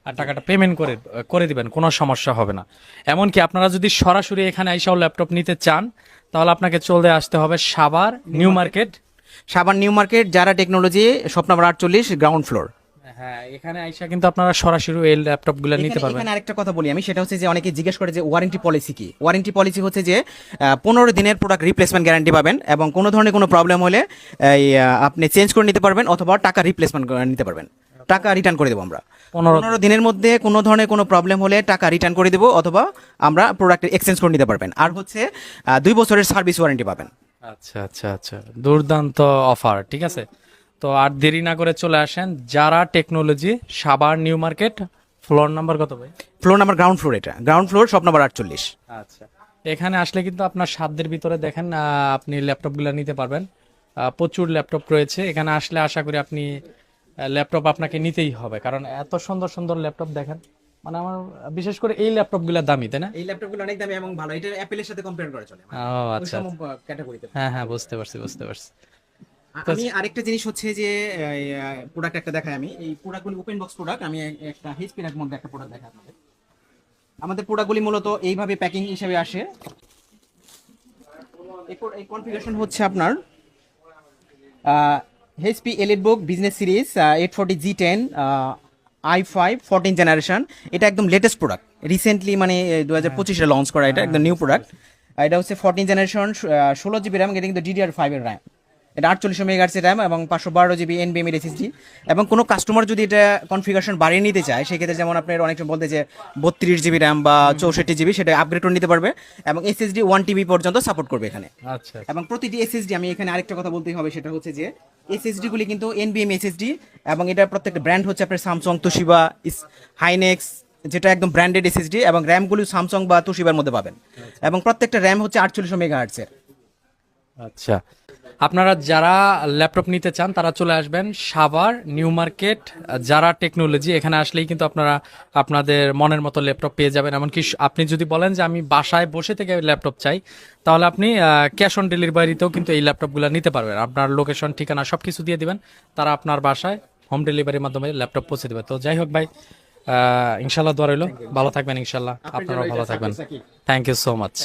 আর টাকাটা পেমেন্ট করে করে দিবেন, কোনো সমস্যা হবে না। এমনকি আপনারা যদি সরাসরি এখানে আইসাও ল্যাপটপ নিতে চান, তাহলে আপনাকে চলে আসতে হবে সাভার নিউ মার্কেট। সাবান নিউ মার্কেট যারা technology, shop number 48, ground floor. হ্যাঁ, এখানে আইসা কিন্তু আপনারা সরাসরি এই ল্যাপটপগুলো নিতে পারবেন। এখানে আরেকটা কথা বলি আমি, সেটা হচ্ছে যে অনেকে জিজ্ঞেস করে যে ওয়ারেন্টি পলিসি কি। ওয়ারেন্টি পলিসি হচ্ছে যে 15 দিনের প্রোডাক্ট রিপ্লেসমেন্ট গ্যারান্টি পাবেন, এবং কোনো ধরনের কোনো প্রবলেম হলে আপনি চেঞ্জ করে নিতে পারবেন, অথবা টাকা রিপ্লেসমেন্ট করে নিতে পারবেন, টাকা রিটার্ন করে দেবো আমরা। 15 দিনের মধ্যে কোনো ধরনের কোনো প্রবলেম হলে টাকা রিটার্ন করে দেবো, অথবা আমরা প্রোডাক্ট এক্সচেঞ্জ করে নিতে পারবেন। আর হচ্ছে 2 বছরের সার্ভিস ওয়ারেন্টি পাবেন। আচ্ছা আচ্ছা আচ্ছা, দুর্দান্ত অফার। ঠিক আছে, তো আর দেরি না করে চলে আসেন যারা technology, Savar new market. Floor number কত ভাই? ফ্লোর নাম্বার গ্রাউন্ড ফ্লোর, এটা গ্রাউন্ড ফ্লোর, শপ নাম্বার 48। আচ্ছা, এখানে আসলে কিন্তু আপনার সাধ্যের ভিতরে দেখেন আপনি ল্যাপটপগুলো নিতে পারবেন। প্রচুর ল্যাপটপ রয়েছে এখানে আসলে, আশা করি আপনি ল্যাপটপ আপনাকে নিতেই হবে, কারণ এত সুন্দর সুন্দর ল্যাপটপ দেখেন। মানে আমার বিশেষ করে এই ল্যাপটপগুলো দামি, তাই না? এই ল্যাপটপগুলো অনেক দামি এবং ভালো, এটা অ্যাপেলের সাথে কম্পেয়ার করা চলে, ও আচ্ছা আচ্ছা। ক্যাটাগরিতে। হ্যাঁ হ্যাঁ, বুঝতে পারছি বুঝতে পারছি। আমি আরেকটা জিনিস হচ্ছে যে প্রোডাক্ট একটা দেখাই আমি, এই প্রোডাক্টগুলি ওপেন বক্স প্রোডাক্ট। আমি একটা এইচপি এর মধ্যে একটা প্রোডাক্ট দেখাই আপনাদের। আমাদের প্রোডাক্টগুলি মূলত এইভাবে প্যাকিং হিসেবে আসে। এই কনফিগারেশন হচ্ছে আপনার HP EliteBook business series 840G10 i5 14 generation. এটা একদম লেটেস্ট প্রোডাক্ট, রিসেন্টলি মানে 2025-এ লঞ্চ করা, এটা একদম নিউ প্রোডাক্ট। এটা হচ্ছে 14 জেনারেশন, 16GB র্যাম, এটা কিন্তু DDR5 এর র্যাম। এটা 48 মেগাহার্টজের র্যাম এবং 512GB NVMe SSD। এবং কোনো কাস্টমার যদি এটা কনফিগারেশন বাড়িয়ে নিতে চায়, সেক্ষেত্রে যেমন আপনার অনেক সময় বলতে যে 32GB র্যাম বা 64GB, সেটা আপগ্রেড করে নিতে পারবে, এবং SSD 1TB পর্যন্ত সাপোর্ট করবে এখানে। আচ্ছা এবং প্রতিটি এসএসডি, আমি এখানে আরেকটা কথা বলতেই হবে, সেটা হচ্ছে যে এসএসডি গুলি কিন্তু NVMe SSD, এবং এটার প্রত্যেকটা ব্র্যান্ড হচ্ছে আপনার স্যামসাং, তোশিবা, হাইনেক্স, যেটা একদম ব্র্যান্ডেড এসএসডি, এবং র্যামগুলি স্যামসাং বা তোশিবার মধ্যে পাবেন। এবং প্রত্যেকটা র্যাম হচ্ছে 48 মেগাহার্টজের। আচ্ছা, আপনারা যারা ল্যাপটপ নিতে চান তারা চলে আসবেন সাভার নিউ মার্কেট যারা টেকনোলজি। এখানে আসলেই কিন্তু আপনারা আপনাদের মনের মতো ল্যাপটপ পেয়ে যাবেন। এমনকি আপনি যদি বলেন যে আমি বাসায় বসে থেকে ল্যাপটপ চাই, তাহলে আপনি ক্যাশ অন ডেলিভারিতেও কিন্তু এই ল্যাপটপগুলো নিতে পারবেন। আপনার লোকেশন, ঠিকানা সব কিছু দিয়ে দিবেন, তারা আপনার বাসায় হোম ডেলিভারির মাধ্যমে ল্যাপটপ পৌঁছে দেবে। তো যাই হোক ভাই, ইনশাল্লাহ দোয়া রইল, ভালো থাকবেন ইনশাল্লাহ, আপনারাও ভালো থাকবেন। Thank you so much.